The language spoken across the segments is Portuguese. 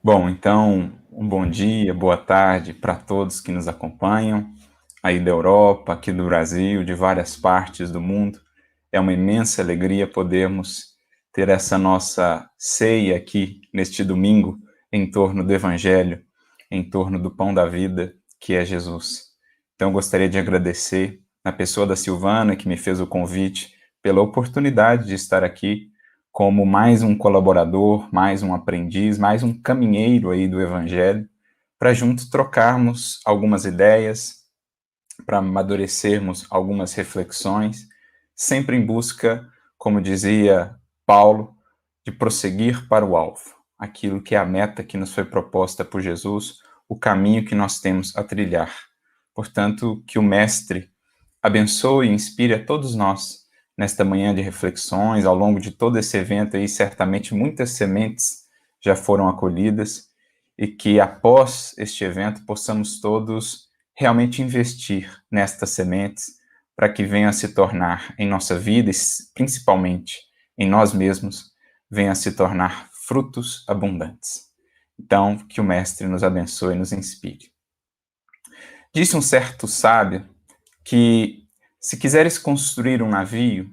Bom, então, um bom dia, boa tarde para todos que nos acompanham, aí da Europa, aqui do Brasil, de várias partes do mundo. É uma imensa alegria podermos ter essa nossa ceia aqui neste domingo em torno do Evangelho, em torno do pão da vida, que é Jesus. Então, eu gostaria de agradecer a pessoa da Silvana, que me fez o convite, pela oportunidade de estar aqui como mais um colaborador, mais um aprendiz, mais um caminheiro aí do Evangelho, para juntos trocarmos algumas ideias, para amadurecermos algumas reflexões, sempre em busca, como dizia Paulo, de prosseguir para o alvo, aquilo que é a meta que nos foi proposta por Jesus, o caminho que nós temos a trilhar. Portanto, que o Mestre abençoe e inspire a todos nós nesta manhã de reflexões, ao longo de todo esse evento aí, certamente muitas sementes já foram acolhidas e que após este evento possamos todos realmente investir nestas sementes para que venham a se tornar em nossa vida e principalmente em nós mesmos, venham a se tornar frutos abundantes. Então, que o Mestre nos abençoe e nos inspire. Disse um certo sábio que se quiseres construir um navio,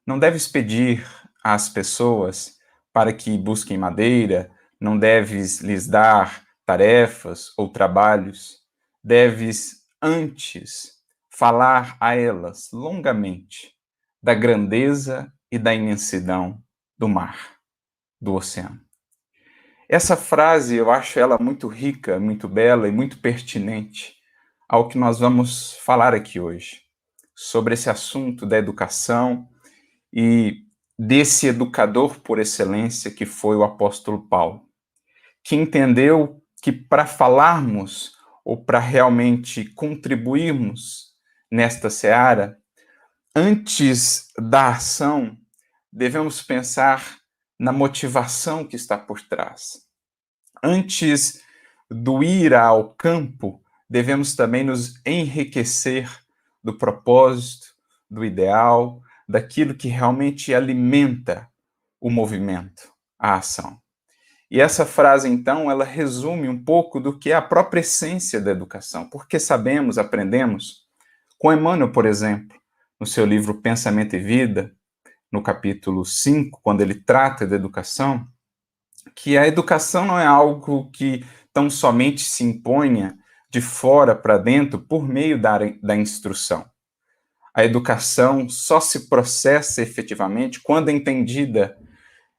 não deves pedir às pessoas para que busquem madeira, não deves lhes dar tarefas ou trabalhos, deves antes falar a elas longamente da grandeza e da imensidão do mar, do oceano. Essa frase eu acho ela muito rica, muito bela e muito pertinente ao que nós vamos falar aqui hoje, sobre esse assunto da educação e desse educador por excelência que foi o apóstolo Paulo, que entendeu que para falarmos ou para realmente contribuirmos nesta seara, antes da ação, devemos pensar na motivação que está por trás. Antes do ir ao campo, devemos também nos enriquecer do propósito, do ideal, daquilo que realmente alimenta o movimento, a ação. E essa frase, então, ela resume um pouco do que é a própria essência da educação, porque sabemos, aprendemos, com Emmanuel, por exemplo, no seu livro Pensamento e Vida, no capítulo 5, quando ele trata da educação, que a educação não é algo que tão somente se imponha de fora para dentro por meio da instrução. A educação só se processa efetivamente quando entendida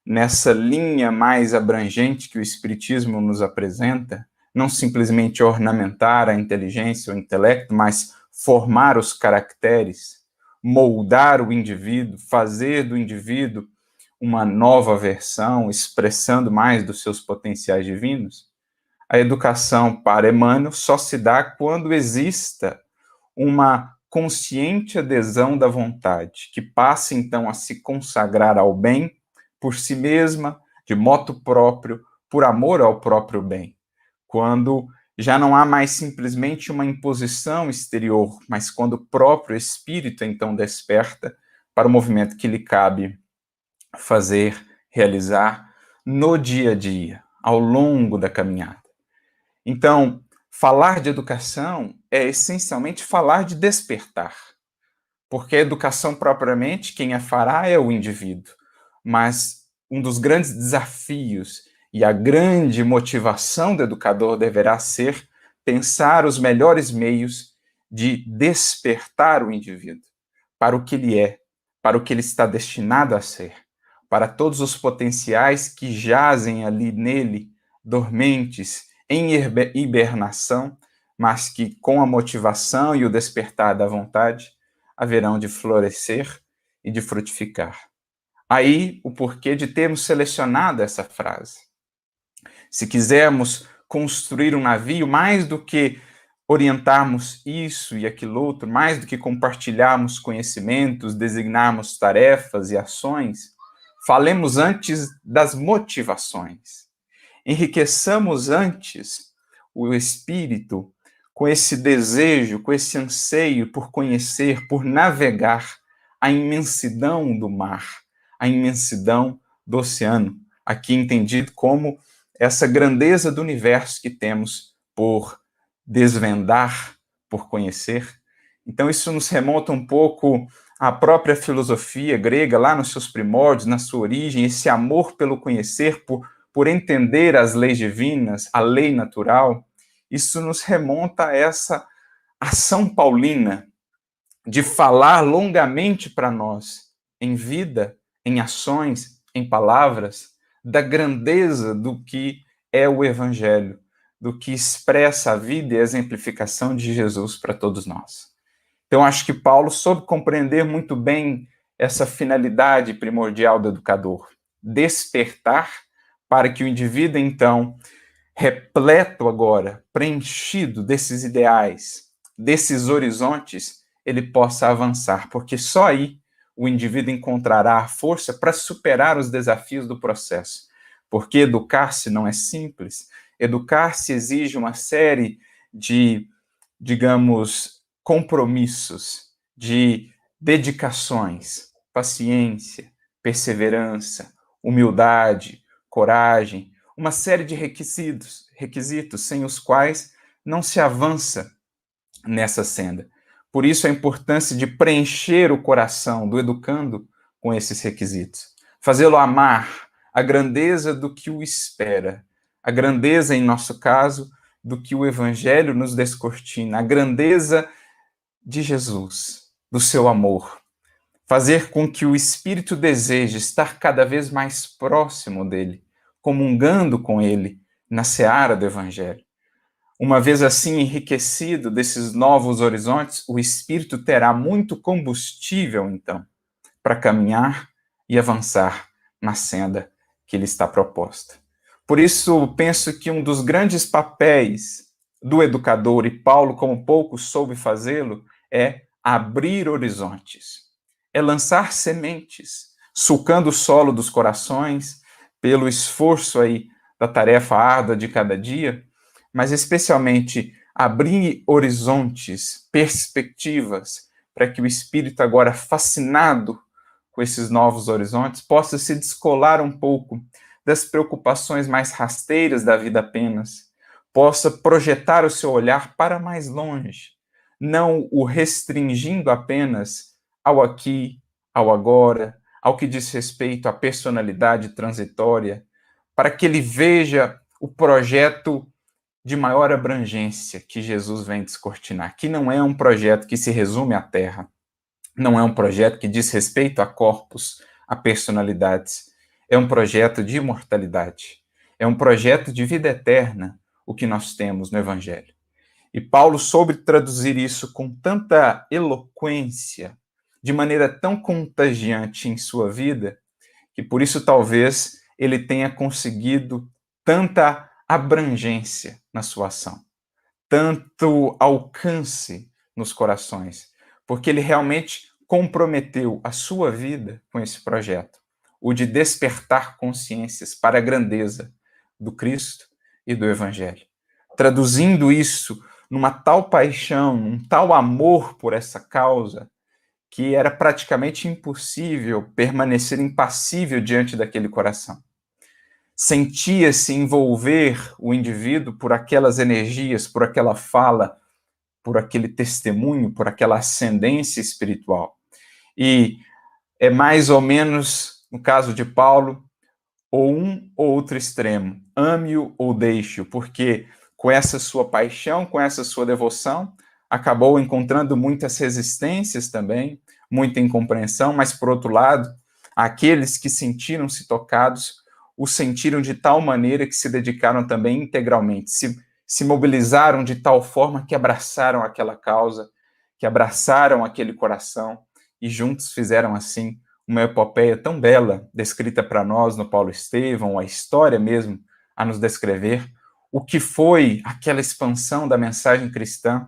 nessa linha mais abrangente que o Espiritismo nos apresenta, não simplesmente ornamentar a inteligência ou o intelecto, mas formar os caracteres, moldar o indivíduo, fazer do indivíduo uma nova versão, expressando mais dos seus potenciais divinos. A educação para Emmanuel só se dá quando exista uma consciente adesão da vontade, que passe então a se consagrar ao bem por si mesma, de moto próprio, por amor ao próprio bem. Quando já não há mais simplesmente uma imposição exterior, mas quando o próprio espírito então desperta para o movimento que lhe cabe fazer, realizar no dia a dia, ao longo da caminhada. Então, falar de educação é essencialmente falar de despertar, porque a educação propriamente, quem a fará é o indivíduo, mas um dos grandes desafios e a grande motivação do educador deverá ser pensar os melhores meios de despertar o indivíduo para o que ele é, para o que ele está destinado a ser, para todos os potenciais que jazem ali nele, dormentes, em hibernação, mas que com a motivação e o despertar da vontade haverão de florescer e de frutificar. Aí o porquê de termos selecionado essa frase. Se quisermos construir um navio, mais do que orientarmos isso e aquilo outro, mais do que compartilharmos conhecimentos, designarmos tarefas e ações, falemos antes das motivações. Enriqueçamos antes o espírito com esse desejo, com esse anseio por conhecer, por navegar a imensidão do mar, a imensidão do oceano, aqui entendido como essa grandeza do universo que temos por desvendar, por conhecer. Então isso nos remonta um pouco à própria filosofia grega, lá nos seus primórdios, na sua origem, esse amor pelo conhecer, por entender as leis divinas, a lei natural. Isso nos remonta a essa ação paulina de falar longamente para nós, em vida, em ações, em palavras, da grandeza do que é o Evangelho, do que expressa a vida e a exemplificação de Jesus para todos nós. Então, acho que Paulo soube compreender muito bem essa finalidade primordial do educador, despertar para que o indivíduo, então, repleto agora, preenchido desses ideais, desses horizontes, ele possa avançar, porque só aí o indivíduo encontrará a força para superar os desafios do processo. Porque educar-se não é simples, educar-se exige uma série de, digamos, compromissos, de dedicações, paciência, perseverança, humildade, coragem, uma série de requisitos sem os quais não se avança nessa senda. Por isso a importância de preencher o coração do educando com esses requisitos. Fazê-lo amar a grandeza do que o espera, a grandeza, em nosso caso, do que o Evangelho nos descortina, a grandeza de Jesus, do seu amor. Fazer com que o Espírito deseje estar cada vez mais próximo dele, comungando com ele na seara do Evangelho. Uma vez assim enriquecido desses novos horizontes, o Espírito terá muito combustível, então, para caminhar e avançar na senda que lhe está proposta. Por isso, penso que um dos grandes papéis do educador, e Paulo, como pouco soube fazê-lo, é abrir horizontes, é lançar sementes, sulcando o solo dos corações, pelo esforço aí da tarefa árdua de cada dia, mas especialmente abrir horizontes, perspectivas, para que o espírito, agora fascinado com esses novos horizontes, possa se descolar um pouco das preocupações mais rasteiras da vida apenas, possa projetar o seu olhar para mais longe, não o restringindo apenas ao aqui, ao agora, ao que diz respeito à personalidade transitória, para que ele veja o projeto de maior abrangência que Jesus vem descortinar, que não é um projeto que se resume à Terra, não é um projeto que diz respeito a corpos, a personalidades, é um projeto de imortalidade, é um projeto de vida eterna, o que nós temos no Evangelho. E Paulo soube traduzir isso com tanta eloquência, de maneira tão contagiante em sua vida, que por isso talvez ele tenha conseguido tanta abrangência na sua ação, tanto alcance nos corações, porque ele realmente comprometeu a sua vida com esse projeto, o de despertar consciências para a grandeza do Cristo e do Evangelho. Traduzindo isso numa tal paixão, um tal amor por essa causa, que era praticamente impossível permanecer impassível diante daquele coração. Sentia-se envolver o indivíduo por aquelas energias, por aquela fala, por aquele testemunho, por aquela ascendência espiritual. E é mais ou menos, no caso de Paulo, ou um ou outro extremo, ame-o ou deixe-o, porque com essa sua paixão, com essa sua devoção, acabou encontrando muitas resistências também, muita incompreensão, mas, por outro lado, aqueles que sentiram-se tocados, o sentiram de tal maneira que se dedicaram também integralmente, se mobilizaram de tal forma que abraçaram aquela causa, que abraçaram aquele coração e juntos fizeram, assim, uma epopeia tão bela, descrita para nós no Paulo Estevão, a história mesmo a nos descrever, o que foi aquela expansão da mensagem cristã,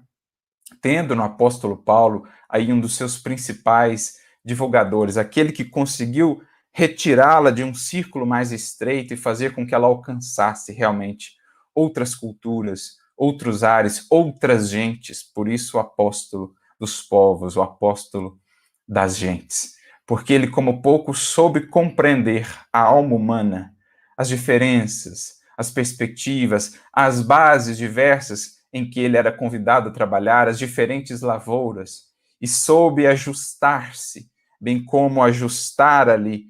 tendo no apóstolo Paulo aí um dos seus principais divulgadores, aquele que conseguiu retirá-la de um círculo mais estreito e fazer com que ela alcançasse realmente outras culturas, outros ares, outras gentes, por isso o apóstolo dos povos, o apóstolo das gentes, porque ele, como pouco, soube compreender a alma humana, as diferenças, as perspectivas, as bases diversas em que ele era convidado a trabalhar, as diferentes lavouras, e soube ajustar-se, bem como ajustar ali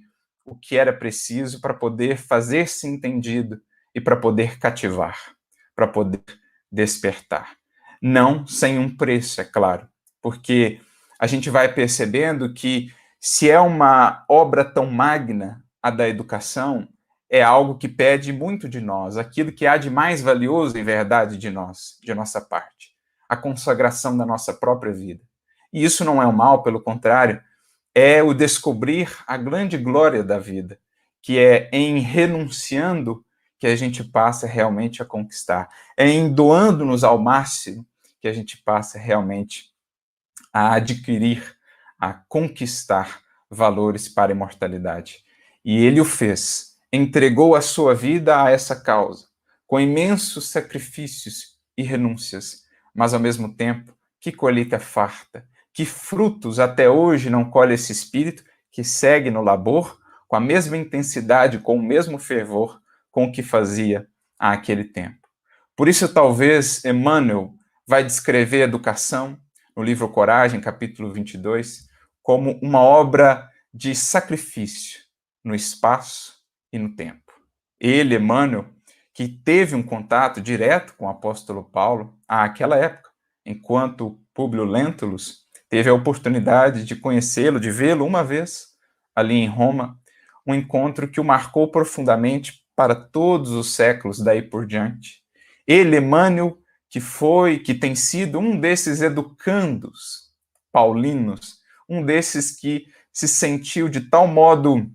o que era preciso para poder fazer-se entendido e para poder cativar, para poder despertar. Não sem um preço, é claro, porque a gente vai percebendo que se é uma obra tão magna, a da educação, é algo que pede muito de nós, aquilo que há de mais valioso, em verdade, de nós, de nossa parte, a consagração da nossa própria vida. E isso não é um mal, pelo contrário, é o descobrir a grande glória da vida, que é em renunciando que a gente passa realmente a conquistar, é em doando-nos ao máximo que a gente passa realmente a adquirir, a conquistar valores para a imortalidade. E ele o fez, entregou a sua vida a essa causa, com imensos sacrifícios e renúncias, mas ao mesmo tempo, que colheita farta, que frutos até hoje não colhe esse espírito que segue no labor com a mesma intensidade, com o mesmo fervor com o que fazia àquele tempo. Por isso, talvez, Emmanuel vai descrever a educação no livro Coragem, capítulo 22, como uma obra de sacrifício no espaço e no tempo. Ele, Emmanuel, que teve um contato direto com o apóstolo Paulo àquela época, enquanto Públio Lentulus teve a oportunidade de conhecê-lo, de vê-lo uma vez ali em Roma, um encontro que o marcou profundamente para todos os séculos daí por diante. Ele, Emmanuel, que tem sido um desses educandos paulinos, um desses que se sentiu de tal modo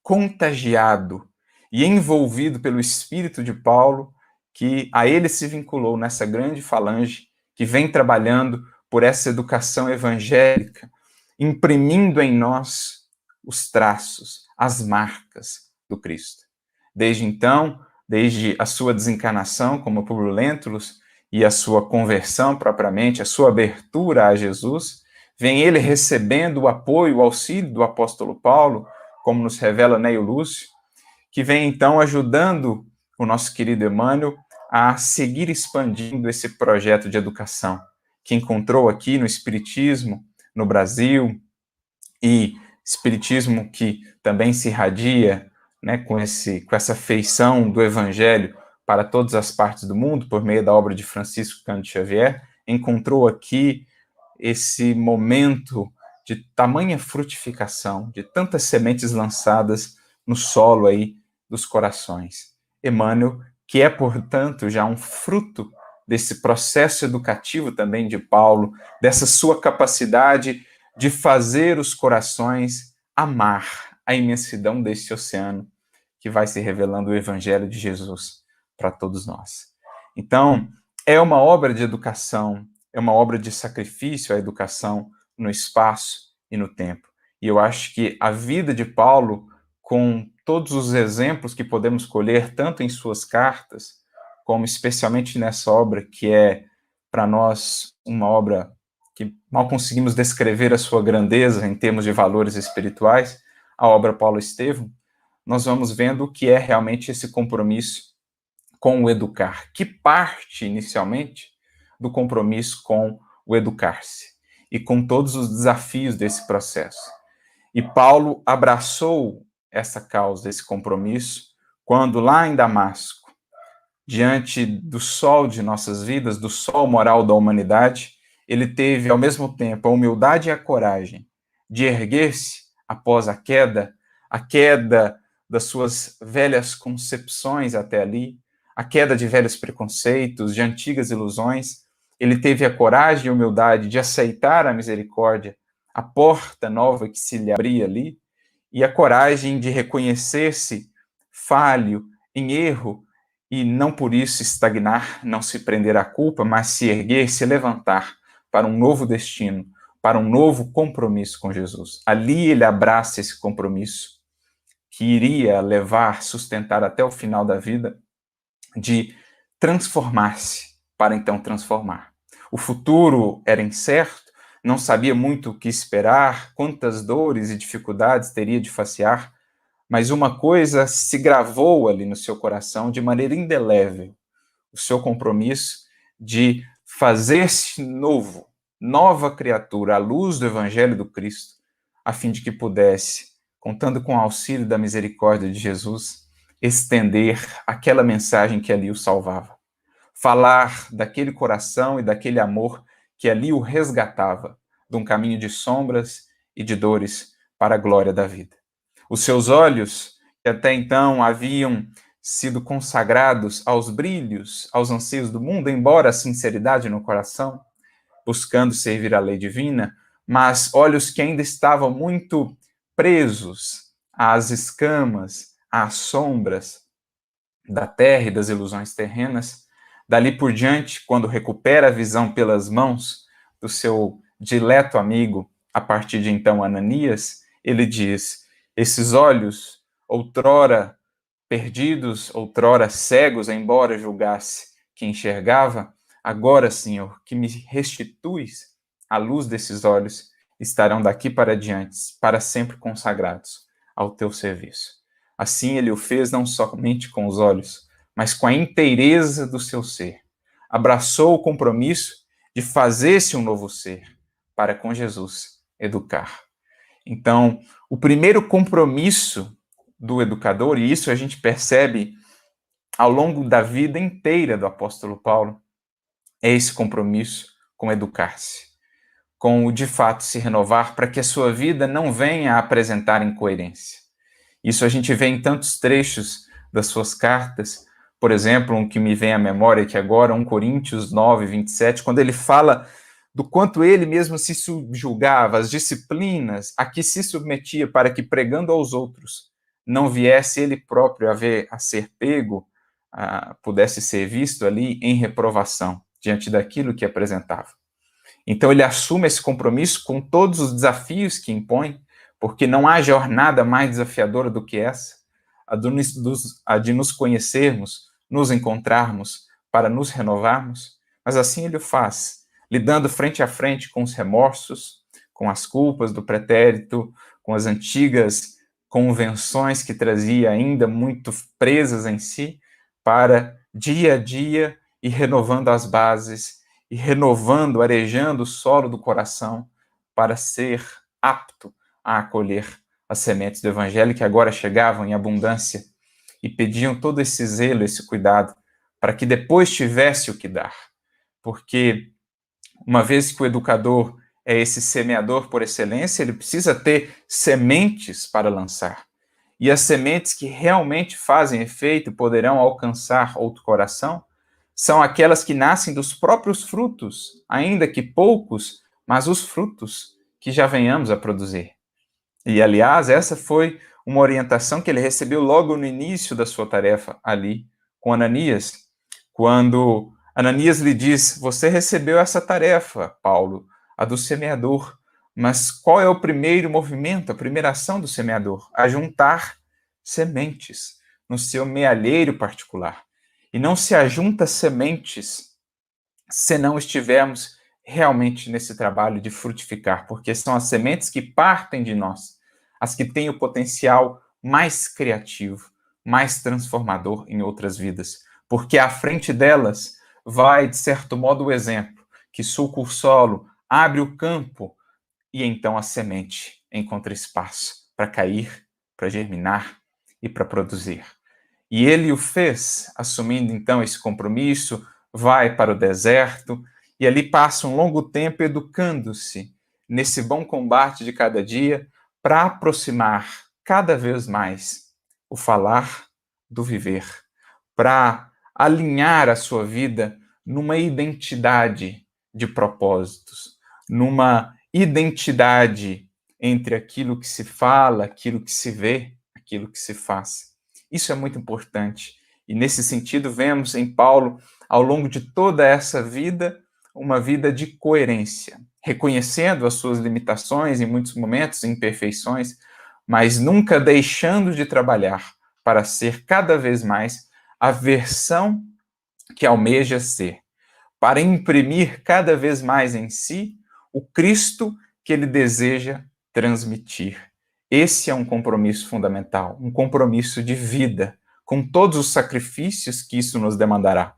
contagiado e envolvido pelo espírito de Paulo, que a ele se vinculou nessa grande falange que vem trabalhando por essa educação evangélica, imprimindo em nós os traços, as marcas do Cristo. Desde então, desde a sua desencarnação como Públio Lentulus e a sua conversão propriamente, a sua abertura a Jesus, vem ele recebendo o apoio, o auxílio do apóstolo Paulo, como nos revela Neio Lúcio, que vem então ajudando o nosso querido Emmanuel a seguir expandindo esse projeto de educação, que encontrou aqui no Espiritismo, no Brasil, e Espiritismo que também se irradia, né, com essa feição do Evangelho para todas as partes do mundo, por meio da obra de Francisco Cândido Xavier, encontrou aqui esse momento de tamanha frutificação, de tantas sementes lançadas no solo aí dos corações. Emmanuel, que é, portanto, já um fruto desse processo educativo também de Paulo, dessa sua capacidade de fazer os corações amar a imensidão desse oceano que vai se revelando o Evangelho de Jesus para todos nós. Então, é uma obra de educação, é uma obra de sacrifício a educação no espaço e no tempo. E eu acho que a vida de Paulo, com todos os exemplos que podemos colher, tanto em suas cartas, como especialmente nessa obra, que é, para nós, uma obra que mal conseguimos descrever a sua grandeza em termos de valores espirituais, a obra Paulo Estevam, nós vamos vendo o que é realmente esse compromisso com o educar, que parte inicialmente do compromisso com o educar-se e com todos os desafios desse processo. E Paulo abraçou essa causa, esse compromisso, quando lá em Damasco, diante do sol de nossas vidas, do sol moral da humanidade, ele teve ao mesmo tempo a humildade e a coragem de erguer-se após a queda das suas velhas concepções até ali, a queda de velhos preconceitos, de antigas ilusões. Ele teve a coragem e a humildade de aceitar a misericórdia, a porta nova que se lhe abria ali, e a coragem de reconhecer-se falho, em erro, e não por isso estagnar, não se prender à culpa, mas se erguer, se levantar para um novo destino, para um novo compromisso com Jesus. Ali ele abraça esse compromisso que iria levar, sustentar até o final da vida, de transformar-se para então transformar. O futuro era incerto, não sabia muito o que esperar, quantas dores e dificuldades teria de facear, mas uma coisa se gravou ali no seu coração de maneira indelével: o seu compromisso de fazer-se novo, nova criatura, à luz do Evangelho do Cristo, a fim de que pudesse, contando com o auxílio da misericórdia de Jesus, estender aquela mensagem que ali o salvava. Falar daquele coração e daquele amor que ali o resgatava de um caminho de sombras e de dores para a glória da vida. Os seus olhos, que até então haviam sido consagrados aos brilhos, aos anseios do mundo, embora a sinceridade no coração, buscando servir a lei divina, mas olhos que ainda estavam muito presos às escamas, às sombras da terra e das ilusões terrenas. Dali por diante, quando recupera a visão pelas mãos do seu dileto amigo, a partir de então Ananias, ele diz: esses olhos, outrora perdidos, outrora cegos, embora julgasse que enxergava, agora, Senhor, que me restituis a luz desses olhos, estarão daqui para diante, para sempre consagrados ao teu serviço. Assim ele o fez não somente com os olhos, mas com a inteireza do seu ser. Abraçou o compromisso de fazer-se um novo ser, para com Jesus educar. Então, o primeiro compromisso do educador, e isso a gente percebe ao longo da vida inteira do apóstolo Paulo, é esse compromisso com educar-se, com o de fato se renovar para que a sua vida não venha a apresentar incoerência. Isso a gente vê em tantos trechos das suas cartas, por exemplo, um que me vem à memória aqui agora, 1 Coríntios 9, 27, quando ele fala do quanto ele mesmo se subjugava às disciplinas a que se submetia para que, pregando aos outros, não viesse ele próprio a ser pego, pudesse ser visto ali em reprovação diante daquilo que apresentava. Então ele assume esse compromisso com todos os desafios que impõe, porque não há jornada mais desafiadora do que essa, a de nos conhecermos, nos encontrarmos, para nos renovarmos, mas assim ele o faz, lidando frente a frente com os remorsos, com as culpas do pretérito, com as antigas convenções que trazia ainda muito presas em si, para dia a dia ir renovando as bases, e renovando, arejando o solo do coração para ser apto a acolher as sementes do Evangelho que agora chegavam em abundância e pediam todo esse zelo, esse cuidado, para que depois tivesse o que dar. Porque uma vez que o educador é esse semeador por excelência, ele precisa ter sementes para lançar. E as sementes que realmente fazem efeito e poderão alcançar outro coração são aquelas que nascem dos próprios frutos, ainda que poucos, mas os frutos que já venhamos a produzir. E, aliás, essa foi uma orientação que ele recebeu logo no início da sua tarefa ali com Ananias, quando Ananias lhe diz: você recebeu essa tarefa, Paulo, a do semeador, mas qual é o primeiro movimento, a primeira ação do semeador? Ajuntar sementes no seu mealheiro particular. E não se ajunta sementes se não estivermos realmente nesse trabalho de frutificar, porque são as sementes que partem de nós, as que têm o potencial mais criativo, mais transformador em outras vidas, porque à frente delas vai, de certo modo, o exemplo, que sulca o solo, abre o campo, e então a semente encontra espaço para cair, para germinar e para produzir. E ele o fez, assumindo então esse compromisso, vai para o deserto e ali passa um longo tempo educando-se nesse bom combate de cada dia para aproximar cada vez mais o falar do viver, para alinhar a sua vida numa identidade de propósitos, numa identidade entre aquilo que se fala, aquilo que se vê, aquilo que se faz. Isso é muito importante. E nesse sentido, vemos em Paulo, ao longo de toda essa vida, uma vida de coerência, reconhecendo as suas limitações, em muitos momentos, imperfeições, mas nunca deixando de trabalhar para ser cada vez mais a versão que almeja ser, para imprimir cada vez mais em si o Cristo que ele deseja transmitir. Esse é um compromisso fundamental, um compromisso de vida, com todos os sacrifícios que isso nos demandará.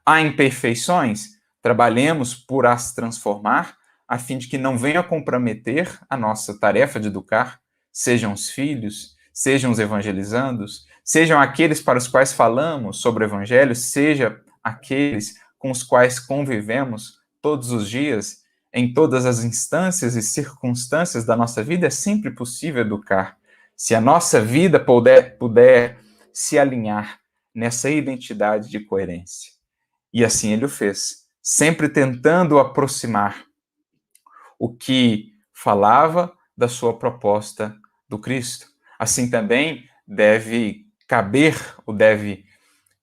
Há imperfeições? Trabalhemos por as transformar, a fim de que não venha comprometer a nossa tarefa de educar, sejam os filhos, sejam os evangelizandos, sejam aqueles para os quais falamos sobre o evangelho, seja aqueles com os quais convivemos todos os dias, em todas as instâncias e circunstâncias da nossa vida, é sempre possível educar. Se a nossa vida puder se alinhar nessa identidade de coerência. E assim ele o fez, sempre tentando aproximar o que falava da sua proposta do Cristo. Assim também deve caber,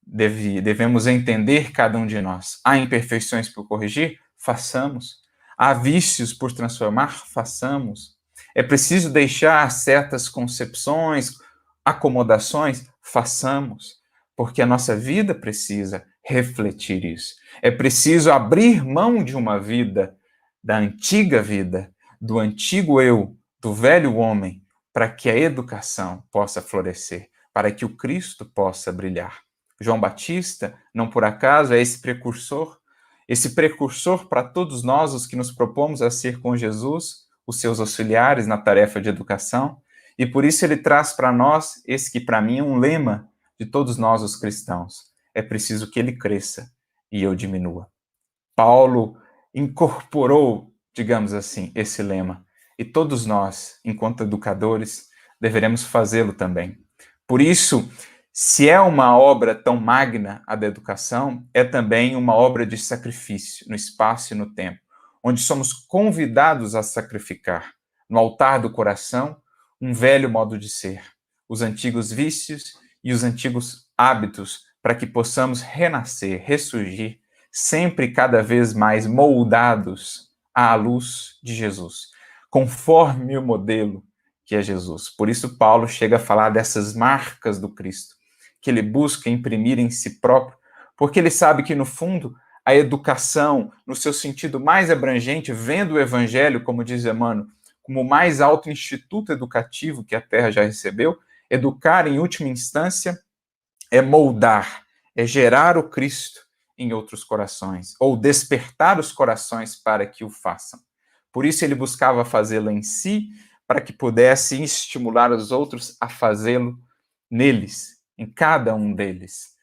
devemos entender cada um de nós. Há imperfeições por corrigir? Façamos. Há vícios por transformar? Façamos. É preciso deixar certas concepções, acomodações? Façamos. Porque a nossa vida precisa refletir isso. É preciso abrir mão de uma vida, da antiga vida, do antigo eu, do velho homem, para que a educação possa florescer, para que o Cristo possa brilhar. João Batista, não por acaso, é esse precursor para todos nós, os que nos propomos a ser com Jesus, os seus auxiliares na tarefa de educação, e por isso ele traz para nós esse que para mim é um lema de todos nós os cristãos. É preciso que ele cresça e eu diminua. Paulo incorporou, digamos assim, esse lema, e todos nós, enquanto educadores, deveremos fazê-lo também. Por isso, se é uma obra tão magna, a da educação, é também uma obra de sacrifício, no espaço e no tempo, onde somos convidados a sacrificar, no altar do coração, um velho modo de ser, os antigos vícios e os antigos hábitos, para que possamos renascer, ressurgir, sempre cada vez mais moldados à luz de Jesus, conforme o modelo que é Jesus. Por isso Paulo chega a falar dessas marcas do Cristo, que ele busca imprimir em si próprio, porque ele sabe que, no fundo, a educação, no seu sentido mais abrangente, vendo o Evangelho, como diz Emmanuel, como o mais alto instituto educativo que a Terra já recebeu, educar, em última instância, é moldar, é gerar o Cristo em outros corações, ou despertar os corações para que o façam. Por isso ele buscava fazê-lo em si, para que pudesse estimular os outros a fazê-lo neles, em cada um deles.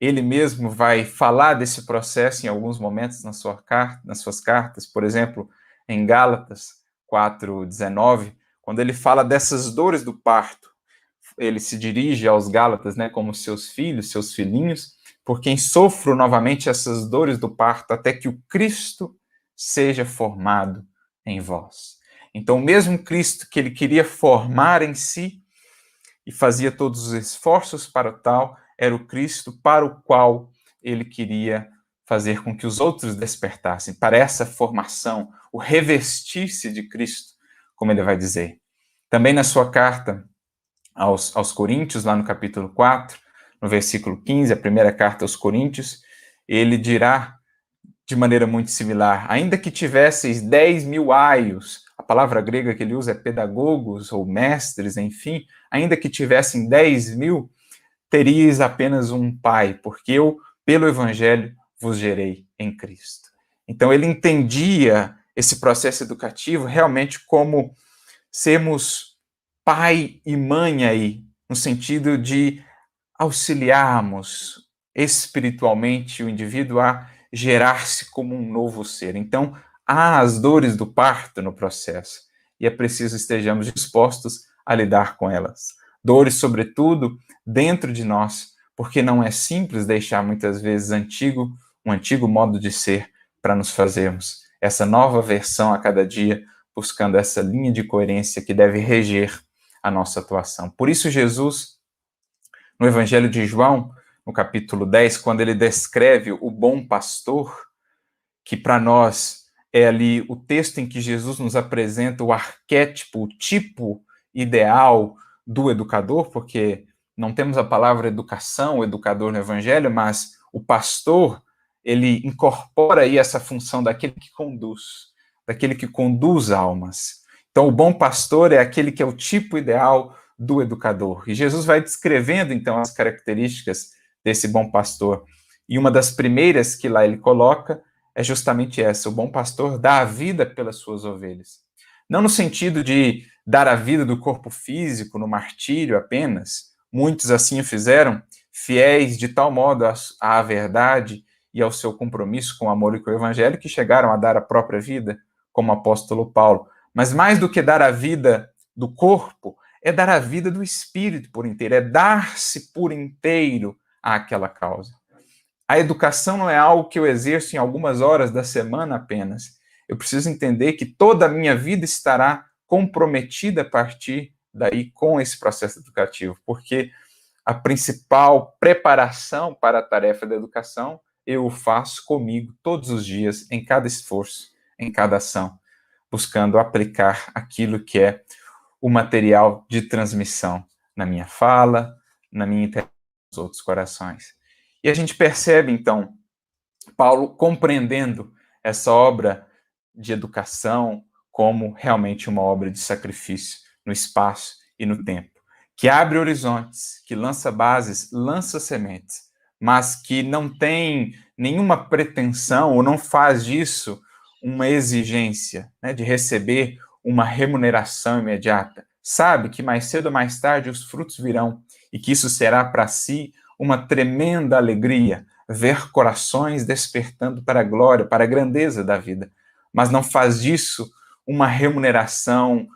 Ele mesmo vai falar desse processo em alguns momentos nas suas cartas, por exemplo, em Gálatas 4:19, quando ele fala dessas dores do parto. Ele se dirige aos Gálatas, né, como seus filhos, seus filhinhos, por quem sofro novamente essas dores do parto, até que o Cristo seja formado em vós. Então, o mesmo Cristo que ele queria formar em si e fazia todos os esforços para o tal, era o Cristo para o qual ele queria fazer com que os outros despertassem para essa formação, o revestir-se de Cristo, como ele vai dizer. Também na sua carta aos Coríntios, lá no capítulo 4, no versículo 15, a primeira carta aos Coríntios, ele dirá de maneira muito similar: ainda que tivesseis 10.000 aios, a palavra grega que ele usa é pedagogos ou mestres, enfim, ainda que tivessem 10.000, teríeis apenas um pai, porque eu, pelo Evangelho, vos gerei em Cristo. Então ele entendia esse processo educativo realmente como sermos pai e mãe aí, no sentido de auxiliarmos espiritualmente o indivíduo a gerar-se como um novo ser. Então, há as dores do parto no processo, e é preciso estejamos dispostos a lidar com elas. Dores, sobretudo, dentro de nós, porque não é simples deixar muitas vezes um antigo modo de ser para nos fazermos essa nova versão a cada dia, buscando essa linha de coerência que deve reger a nossa atuação. Por isso, Jesus, no Evangelho de João, no capítulo 10, quando ele descreve o bom pastor, que para nós é ali o texto em que Jesus nos apresenta o arquétipo, o tipo ideal do educador, porque não temos a palavra educação, educador no Evangelho, mas o pastor, ele incorpora aí essa função daquele que conduz almas. Então, o bom pastor é aquele que é o tipo ideal do educador. E Jesus vai descrevendo, então, as características desse bom pastor. E uma das primeiras que lá ele coloca é justamente essa: o bom pastor dá a vida pelas suas ovelhas. Não no sentido de dar a vida do corpo físico no martírio apenas, muitos assim o fizeram, fiéis de tal modo à verdade e ao seu compromisso com o amor e com o evangelho, que chegaram a dar a própria vida, como o apóstolo Paulo. Mas mais do que dar a vida do corpo, é dar a vida do espírito por inteiro, é dar-se por inteiro àquela causa. A educação não é algo que eu exerço em algumas horas da semana apenas. Eu preciso entender que toda a minha vida estará comprometida a partir daí com esse processo educativo, porque a principal preparação para a tarefa da educação eu o faço comigo todos os dias, em cada esforço, em cada ação, buscando aplicar aquilo que é o material de transmissão na minha fala, na minha interação com os outros corações. E a gente percebe, então, Paulo compreendendo essa obra de educação como realmente uma obra de sacrifício no espaço e no tempo, que abre horizontes, que lança bases, lança sementes, mas que não tem nenhuma pretensão ou não faz disso uma exigência, né, de receber uma remuneração imediata. Sabe que mais cedo ou mais tarde os frutos virão e que isso será para si uma tremenda alegria, ver corações despertando para a glória, para a grandeza da vida. Mas não faz disso uma remuneração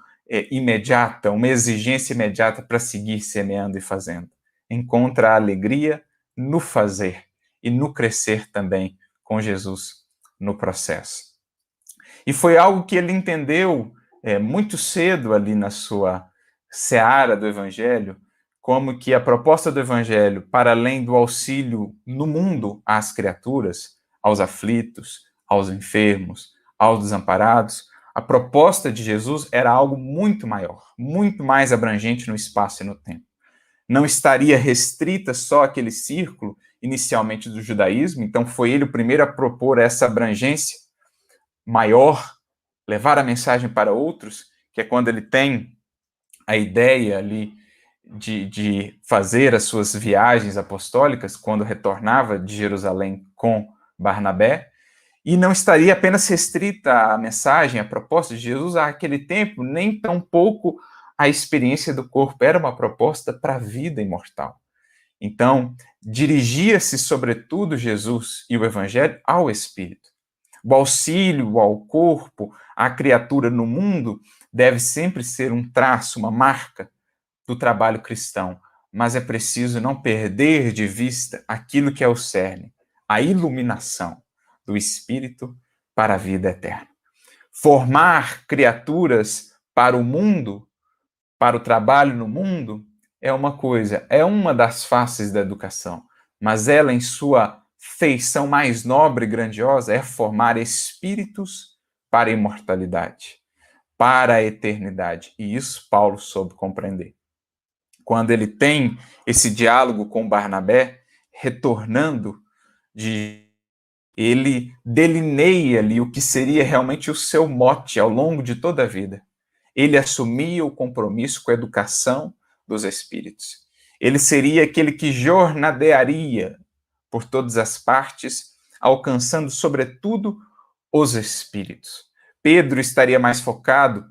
imediata, uma exigência imediata para seguir semeando e fazendo. Encontra a alegria no fazer e no crescer também com Jesus no processo. E foi algo que ele entendeu muito cedo ali na sua seara do Evangelho, como que a proposta do Evangelho, para além do auxílio no mundo às criaturas, aos aflitos, aos enfermos, aos desamparados, a proposta de Jesus era algo muito maior, muito mais abrangente no espaço e no tempo. Não estaria restrita só àquele círculo, inicialmente do judaísmo, então foi ele o primeiro a propor essa abrangência maior, levar a mensagem para outros, que é quando ele tem a ideia ali de fazer as suas viagens apostólicas, quando retornava de Jerusalém com Barnabé, e não estaria apenas restrita a mensagem, a proposta de Jesus àquele tempo, nem tampouco a experiência do corpo, era uma proposta para a vida imortal. Então, dirigia-se sobretudo Jesus e o Evangelho ao Espírito. O auxílio ao corpo, à criatura no mundo, deve sempre ser um traço, uma marca do trabalho cristão, mas é preciso não perder de vista aquilo que é o cerne, a iluminação do Espírito para a vida eterna. Formar criaturas para o mundo, para o trabalho no mundo, é uma coisa, é uma das faces da educação, mas ela, em sua feição mais nobre e grandiosa, é formar espíritos para a imortalidade, para a eternidade. E isso Paulo soube compreender. Quando ele tem esse diálogo com Barnabé, retornando ele delineia ali o que seria realmente o seu mote ao longo de toda a vida. Ele assumia o compromisso com a educação dos espíritos. Ele seria aquele que jornadearia por todas as partes, alcançando, sobretudo, os espíritos. Pedro estaria mais focado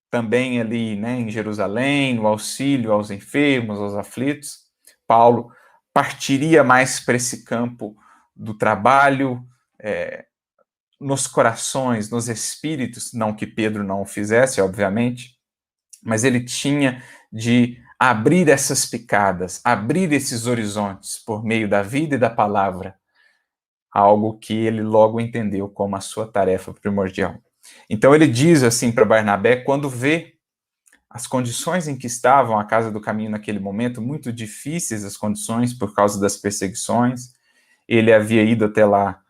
também ali, né, em Jerusalém, no auxílio aos enfermos, aos aflitos. Paulo partiria mais para esse campo do trabalho nos corações, nos espíritos, não que Pedro não o fizesse, obviamente, mas ele tinha de abrir essas picadas, abrir esses horizontes por meio da vida e da palavra, algo que ele logo entendeu como a sua tarefa primordial. Então ele diz assim para Barnabé, quando vê as condições em que estavam a Casa do Caminho naquele momento, muito difíceis as condições por causa das perseguições, ele havia ido até lá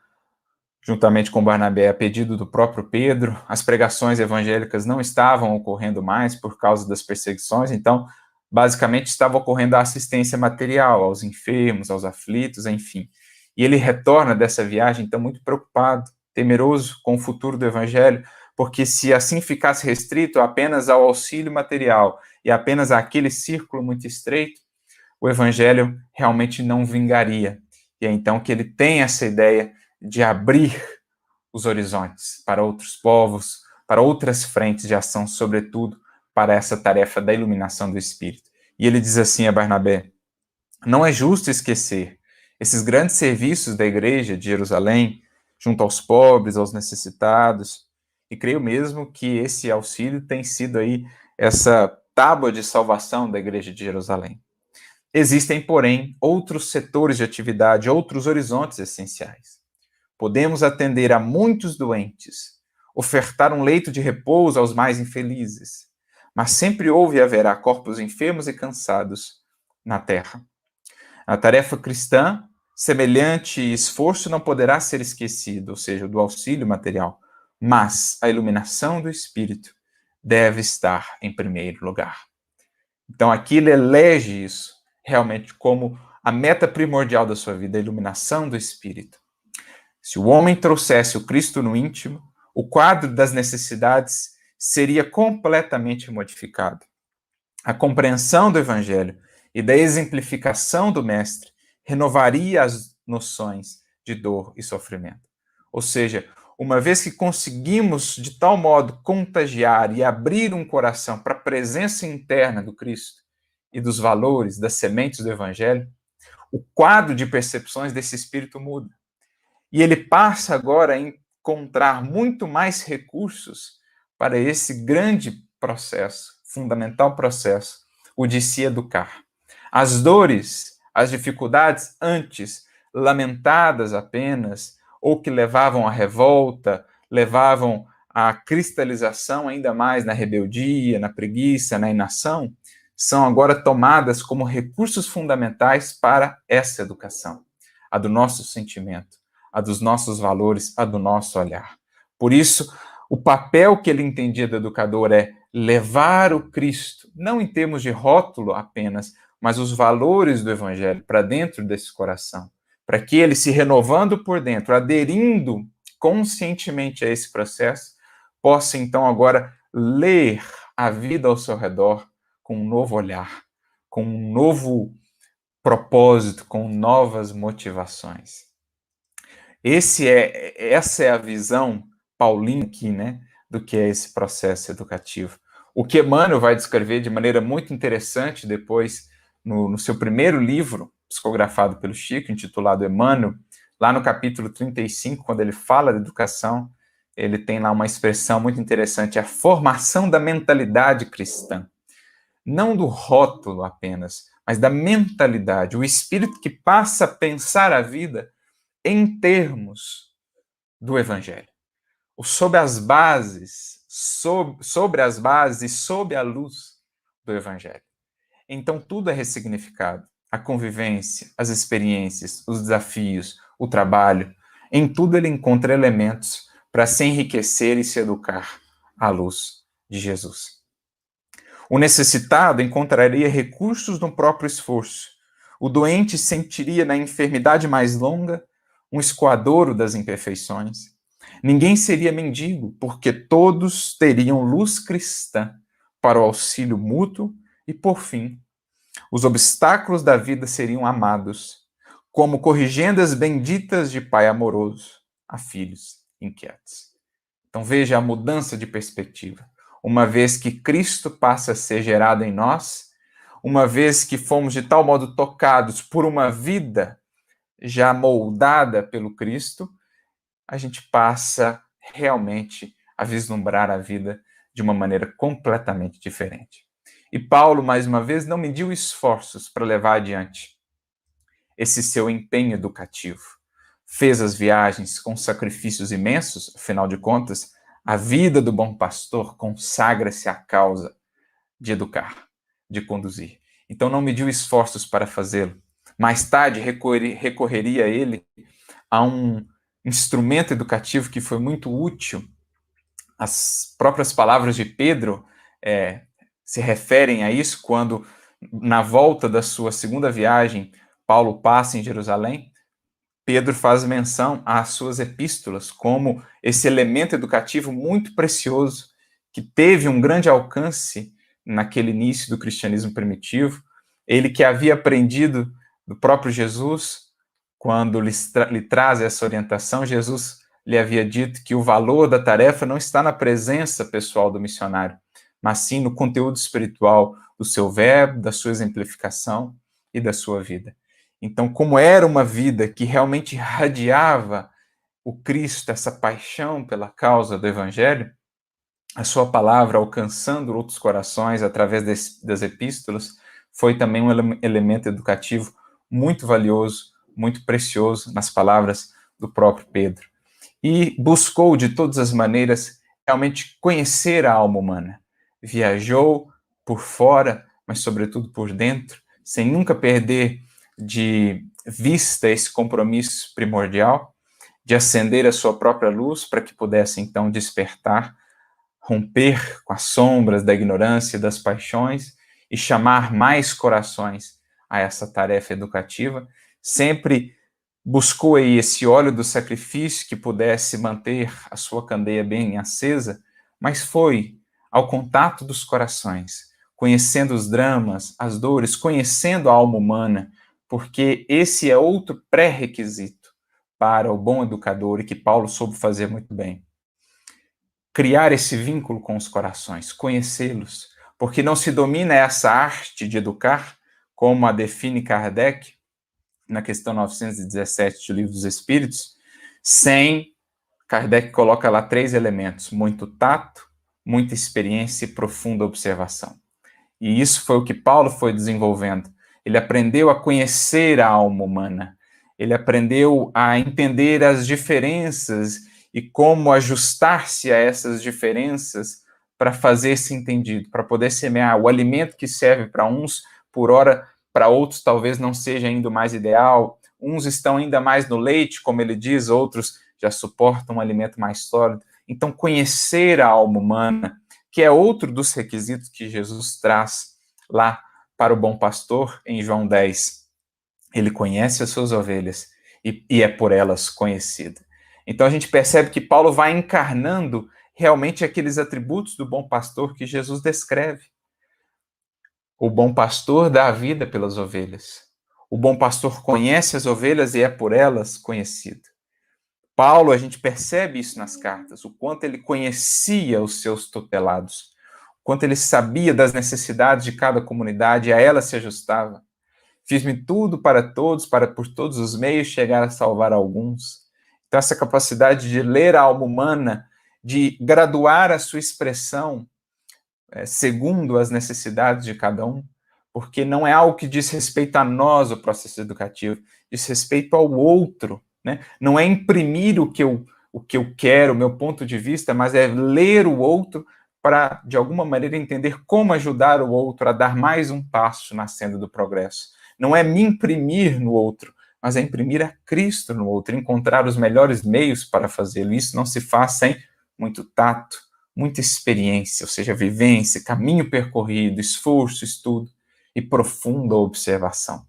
juntamente com Barnabé, a pedido do próprio Pedro, as pregações evangélicas não estavam ocorrendo mais por causa das perseguições, então, basicamente, estava ocorrendo a assistência material aos enfermos, aos aflitos, enfim. E ele retorna dessa viagem, então, muito preocupado, temeroso com o futuro do evangelho, porque se assim ficasse restrito apenas ao auxílio material e apenas àquele círculo muito estreito, o evangelho realmente não vingaria. E é então que ele tem essa ideia de abrir os horizontes para outros povos, para outras frentes de ação, sobretudo para essa tarefa da iluminação do Espírito. E ele diz assim a Barnabé: não é justo esquecer esses grandes serviços da igreja de Jerusalém, junto aos pobres, aos necessitados, e creio mesmo que esse auxílio tem sido aí essa tábua de salvação da igreja de Jerusalém. Existem, porém, outros setores de atividade, outros horizontes essenciais. Podemos atender a muitos doentes, ofertar um leito de repouso aos mais infelizes, mas sempre houve e haverá corpos enfermos e cansados na terra. A tarefa cristã, semelhante esforço não poderá ser esquecido, ou seja, do auxílio material, mas a iluminação do Espírito deve estar em primeiro lugar. Então aqui ele elege isso realmente como a meta primordial da sua vida, a iluminação do Espírito. Se o homem trouxesse o Cristo no íntimo, o quadro das necessidades seria completamente modificado. A compreensão do Evangelho e da exemplificação do Mestre renovaria as noções de dor e sofrimento. Ou seja, uma vez que conseguimos de tal modo contagiar e abrir um coração para a presença interna do Cristo e dos valores, das sementes do Evangelho, o quadro de percepções desse Espírito muda. E ele passa agora a encontrar muito mais recursos para esse grande processo, fundamental processo, o de se educar. As dores, as dificuldades antes lamentadas apenas, ou que levavam à revolta, levavam à cristalização ainda mais na rebeldia, na preguiça, na inação, são agora tomadas como recursos fundamentais para essa educação, a do nosso sentimento, a dos nossos valores, a do nosso olhar. Por isso, o papel que ele entendia do educador é levar o Cristo, não em termos de rótulo apenas, mas os valores do Evangelho para dentro desse coração, para que ele, se renovando por dentro, aderindo conscientemente a esse processo, possa então agora ler a vida ao seu redor com um novo olhar, com um novo propósito, com novas motivações. Essa é a visão paulina aqui, né, do que é esse processo educativo. O que Emmanuel vai descrever de maneira muito interessante depois no seu primeiro livro, psicografado pelo Chico, intitulado Emmanuel, lá no capítulo 35, quando ele fala de educação, ele tem lá uma expressão muito interessante, a formação da mentalidade cristã. Não do rótulo apenas, mas da mentalidade, o espírito que passa a pensar a vida em termos do Evangelho, sobre as bases, sobre as bases e sob a luz do Evangelho. Então tudo é ressignificado, a convivência, as experiências, os desafios, o trabalho, em tudo ele encontra elementos para se enriquecer e se educar à luz de Jesus. O necessitado encontraria recursos no próprio esforço. O doente sentiria na enfermidade mais longa um escoadouro das imperfeições. Ninguém seria mendigo, porque todos teriam luz cristã para o auxílio mútuo e, por fim, os obstáculos da vida seriam amados, como corrigendas benditas de pai amoroso a filhos inquietos. Então veja a mudança de perspectiva. Uma vez que Cristo passa a ser gerado em nós, uma vez que fomos de tal modo tocados por uma vida já moldada pelo Cristo, a gente passa realmente a vislumbrar a vida de uma maneira completamente diferente. E Paulo, mais uma vez, não mediu esforços para levar adiante esse seu empenho educativo. Fez as viagens com sacrifícios imensos, afinal de contas, a vida do bom pastor consagra-se à causa de educar, de conduzir. Então não mediu esforços para fazê-lo. Mais tarde recorreria ele a um instrumento educativo que foi muito útil. As próprias palavras de Pedro se referem a isso quando, na volta da sua segunda viagem, Paulo passa em Jerusalém. Pedro faz menção às suas epístolas como esse elemento educativo muito precioso, que teve um grande alcance naquele início do cristianismo primitivo. Ele que havia aprendido do próprio Jesus, quando lhe traz essa orientação, Jesus lhe havia dito que o valor da tarefa não está na presença pessoal do missionário, mas sim no conteúdo espiritual do seu verbo, da sua exemplificação e da sua vida. Então, como era uma vida que realmente irradiava o Cristo, essa paixão pela causa do Evangelho, a sua palavra alcançando outros corações através das epístolas, foi também um elemento educativo muito valioso, muito precioso nas palavras do próprio Pedro. E buscou, de todas as maneiras, realmente conhecer a alma humana. Viajou por fora, mas sobretudo por dentro, sem nunca perder de vista esse compromisso primordial de acender a sua própria luz para que pudesse então despertar, romper com as sombras da ignorância e das paixões e chamar mais corações a essa tarefa educativa, sempre buscou aí esse óleo do sacrifício que pudesse manter a sua candeia bem acesa, mas foi ao contato dos corações, conhecendo os dramas, as dores, conhecendo a alma humana, porque esse é outro pré-requisito para o bom educador e que Paulo soube fazer muito bem. Criar esse vínculo com os corações, conhecê-los, porque não se domina essa arte de educar, como a define Kardec, na questão 917 do Livro dos Espíritos, sem, Kardec coloca lá 3 elementos, muito tato, muita experiência e profunda observação. E isso foi o que Paulo foi desenvolvendo. Ele aprendeu a conhecer a alma humana, ele aprendeu a entender as diferenças e como ajustar-se a essas diferenças para fazer-se entendido, para poder semear o alimento que serve para uns, por hora, para outros talvez não seja ainda o mais ideal. Uns estão ainda mais no leite, como ele diz, outros já suportam um alimento mais sólido. Então, conhecer a alma humana, que é outro dos requisitos que Jesus traz lá para o bom pastor em João 10. Ele conhece as suas ovelhas e é por elas conhecido. Então a gente percebe que Paulo vai encarnando realmente aqueles atributos do bom pastor que Jesus descreve. O bom pastor dá a vida pelas ovelhas. O bom pastor conhece as ovelhas e é por elas conhecido. Paulo, a gente percebe isso nas cartas, o quanto ele conhecia os seus tutelados, o quanto ele sabia das necessidades de cada comunidade e a elas se ajustava. Fiz-me tudo para todos, para por todos os meios chegar a salvar alguns. Então, essa capacidade de ler a alma humana, de graduar a sua expressão segundo as necessidades de cada um, porque não é algo que diz respeito a nós, o processo educativo, diz respeito ao outro, né? Não é imprimir o que eu quero, o meu ponto de vista, mas é ler o outro para, de alguma maneira, entender como ajudar o outro a dar mais um passo na senda do progresso. Não é me imprimir no outro, mas é imprimir a Cristo no outro, encontrar os melhores meios para fazê-lo. Isso não se faz sem muito tato, muita experiência, ou seja, vivência, caminho percorrido, esforço, estudo e profunda observação.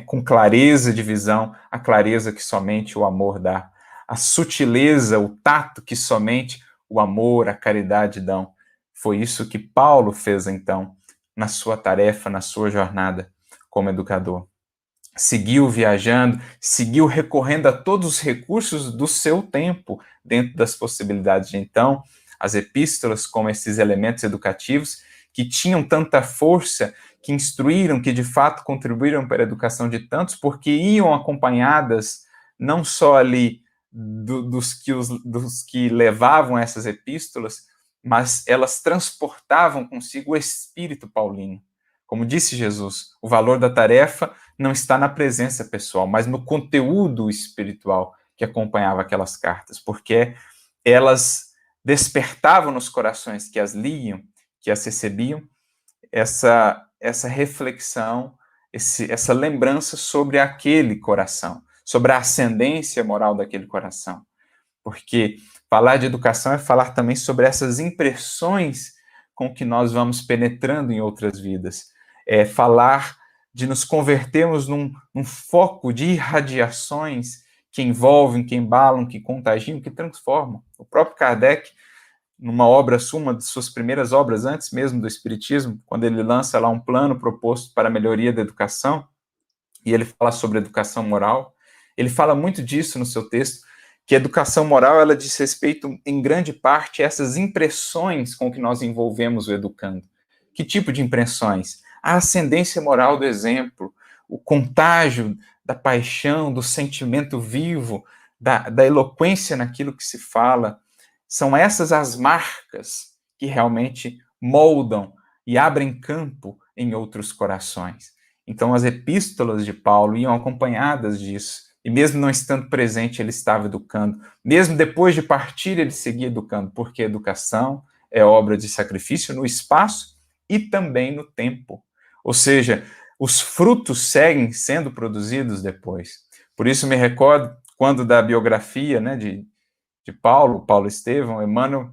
Com clareza de visão, a clareza que somente o amor dá, a sutileza, o tato que somente o amor, a caridade dão. Foi isso que Paulo fez, então, na sua tarefa, na sua jornada como educador. Seguiu viajando, seguiu recorrendo a todos os recursos do seu tempo, dentro das possibilidades de então, as epístolas como esses elementos educativos que tinham tanta força, que instruíram, que de fato contribuíram para a educação de tantos, porque iam acompanhadas não só ali dos que levavam essas epístolas, mas elas transportavam consigo o espírito paulino. Como disse Jesus, o valor da tarefa não está na presença pessoal, mas no conteúdo espiritual que acompanhava aquelas cartas, porque elas despertavam nos corações que as liam, que as recebiam, essa reflexão, essa lembrança sobre aquele coração, sobre a ascendência moral daquele coração. Porque falar de educação é falar também sobre essas impressões com que nós vamos penetrando em outras vidas. É falar de nos convertermos num foco de irradiações que envolvem, que embalam, que contagiam, que transformam. O próprio Kardec, numa obra sua, uma de suas primeiras obras, antes mesmo do Espiritismo, quando ele lança lá um plano proposto para a melhoria da educação, e ele fala sobre educação moral, ele fala muito disso no seu texto, que a educação moral, ela diz respeito, em grande parte, a essas impressões com que nós envolvemos o educando. Que tipo de impressões? A ascendência moral do exemplo, o contágio da paixão, do sentimento vivo, da eloquência naquilo que se fala. São essas as marcas que realmente moldam e abrem campo em outros corações. Então, as epístolas de Paulo iam acompanhadas disso. E mesmo não estando presente, ele estava educando. Mesmo depois de partir, ele seguia educando, porque educação é obra de sacrifício no espaço e também no tempo. Ou seja, os frutos seguem sendo produzidos depois. Por isso me recordo, quando da biografia, né, de Paulo Estevão, Emmanuel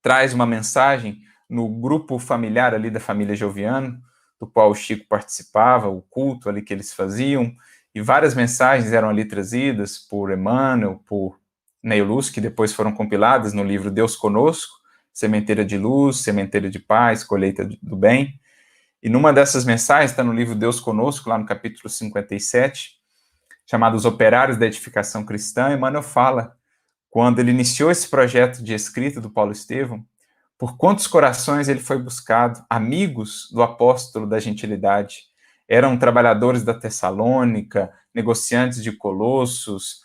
traz uma mensagem no grupo familiar ali da família Joviano, do qual o Chico participava, o culto ali que eles faziam, e várias mensagens eram ali trazidas por Emmanuel, por Neil Luz, que depois foram compiladas no livro Deus Conosco, Sementeira de Luz, Sementeira de Paz, Colheita do Bem. E numa dessas mensagens, está no livro Deus Conosco, lá no capítulo 57, chamado Os Operários da Edificação Cristã, Emmanuel fala, quando ele iniciou esse projeto de escrita do Paulo Estevão, por quantos corações ele foi buscado, amigos do apóstolo da gentilidade, eram trabalhadores da Tessalônica, negociantes de Colossos,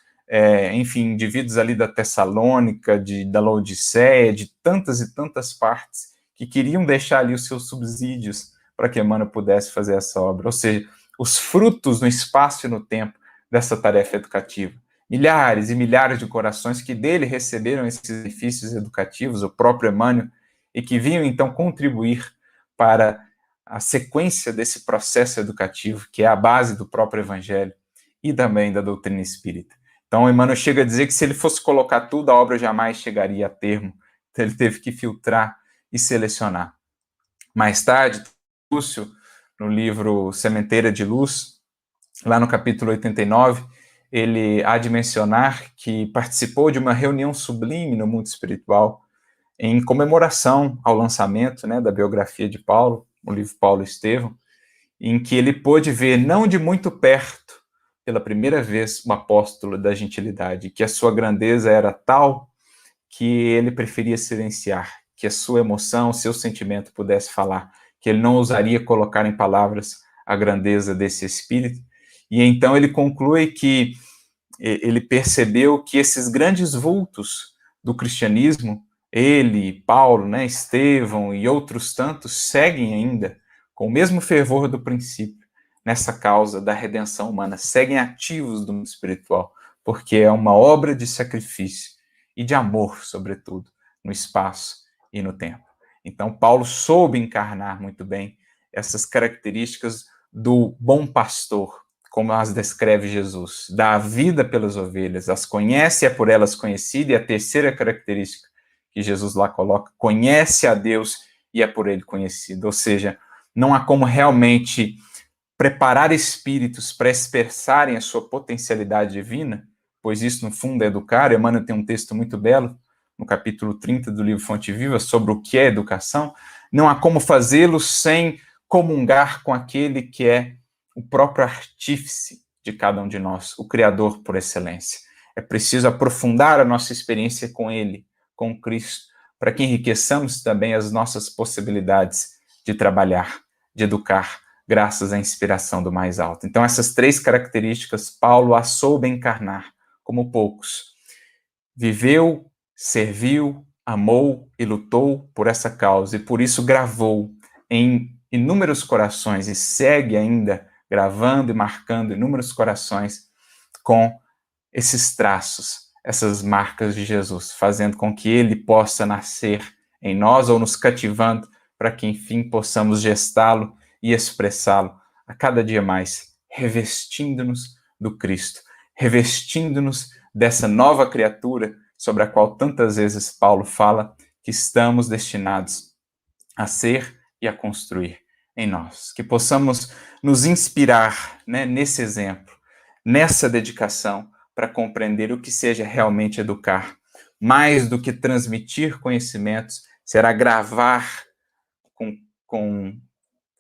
enfim, indivíduos ali da Tessalônica, da Laodiceia, de tantas e tantas partes, que queriam deixar ali os seus subsídios para que Emmanuel pudesse fazer essa obra. Ou seja, os frutos no espaço e no tempo dessa tarefa educativa. Milhares e milhares de corações que dele receberam esses benefícios educativos, o próprio Emmanuel, e que vinham então contribuir para a sequência desse processo educativo, que é a base do próprio Evangelho e também da doutrina espírita. Então, Emmanuel chega a dizer que se ele fosse colocar tudo, a obra jamais chegaria a termo. Então, ele teve que filtrar e selecionar. Mais tarde, Lúcio, no livro Sementeira de Luz, lá no capítulo 89, ele há de mencionar que participou de uma reunião sublime no mundo espiritual em comemoração ao lançamento, né, da biografia de Paulo, o livro Paulo Estevão, em que ele pôde ver, não de muito perto, pela primeira vez, o apóstolo da gentilidade, que a sua grandeza era tal que ele preferia silenciar, que a sua emoção, o seu sentimento pudesse falar, que ele não ousaria colocar em palavras a grandeza desse espírito. E então ele conclui que ele percebeu que esses grandes vultos do cristianismo, ele, Paulo, né, Estevão e outros tantos, seguem ainda com o mesmo fervor do princípio nessa causa da redenção humana, seguem ativos do mundo espiritual, porque é uma obra de sacrifício e de amor, sobretudo, no espaço e no tempo. Então, Paulo soube encarnar muito bem essas características do bom pastor, como as descreve Jesus, dá a vida pelas ovelhas, as conhece, é por elas conhecida, e a terceira característica que Jesus lá coloca, conhece a Deus e é por ele conhecido. Ou seja, não há como realmente preparar espíritos para expressarem a sua potencialidade divina, pois isso, no fundo, é educar. Emmanuel tem um texto muito belo, no capítulo 30 do livro Fonte Viva, sobre o que é educação. Não há como fazê-lo sem comungar com aquele que é o próprio artífice de cada um de nós, o Criador por excelência. É preciso aprofundar a nossa experiência com Ele, com Cristo, para que enriqueçamos também as nossas possibilidades de trabalhar, de educar, graças à inspiração do mais alto. Então, essas três características, Paulo as soube encarnar como poucos. Viveu, serviu, amou e lutou por essa causa, e por isso gravou em inúmeros corações, e segue ainda gravando e marcando inúmeros corações com esses traços, essas marcas de Jesus, fazendo com que ele possa nascer em nós ou nos cativando para que, enfim, possamos gestá-lo e expressá-lo a cada dia mais, revestindo-nos do Cristo, revestindo-nos dessa nova criatura sobre a qual tantas vezes Paulo fala que estamos destinados a ser e a construir em nós. Que possamos nos inspirar, né, nesse exemplo, nessa dedicação, para compreender o que seja realmente educar. Mais do que transmitir conhecimentos, será gravar com, com,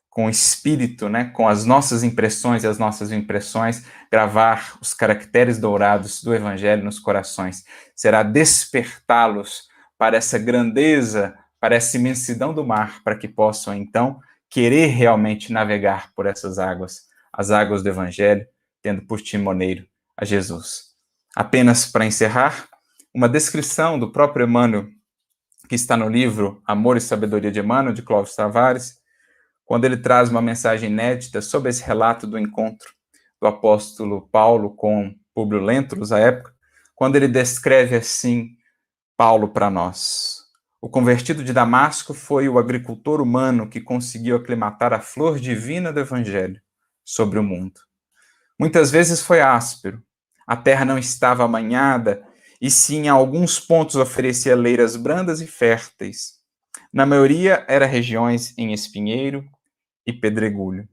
com espírito, né, com as nossas impressões e as nossas impressões, gravar os caracteres dourados do Evangelho nos corações. Será despertá-los para essa grandeza, para essa imensidão do mar, para que possam, então, querer realmente navegar por essas águas, as águas do Evangelho, tendo por timoneiro a Jesus. Apenas para encerrar, uma descrição do próprio Emmanuel, que está no livro Amor e Sabedoria de Emmanuel, de Clóvis Tavares, quando ele traz uma mensagem inédita sobre esse relato do encontro do apóstolo Paulo com Públio Lentulus, à época, quando ele descreve assim Paulo para nós. O convertido de Damasco foi o agricultor humano que conseguiu aclimatar a flor divina do Evangelho sobre o mundo. Muitas vezes foi áspero, a terra não estava amanhada e sim, em alguns pontos oferecia leiras brandas e férteis. Na maioria, eram regiões em espinheiro e pedregulho.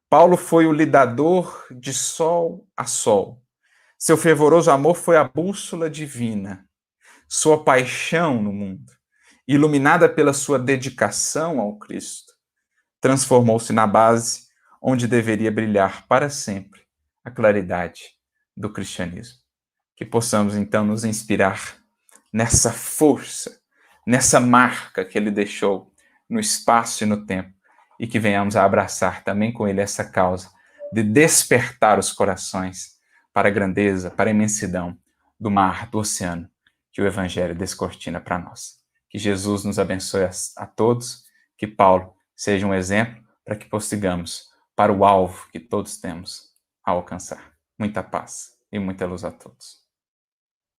Paulo foi o lidador de sol a sol. Seu fervoroso amor foi a bússola divina. Sua paixão no mundo, iluminada pela sua dedicação ao Cristo, transformou-se na base onde deveria brilhar para sempre a claridade do cristianismo. Que possamos, então, nos inspirar nessa força, nessa marca que ele deixou no espaço e no tempo, e que venhamos a abraçar também com ele essa causa de despertar os corações para a grandeza, para a imensidão do mar, do oceano, que o Evangelho descortina para nós. Que Jesus nos abençoe a todos, que Paulo seja um exemplo para que prossigamos para o alvo que todos temos a alcançar. Muita paz e muita luz a todos.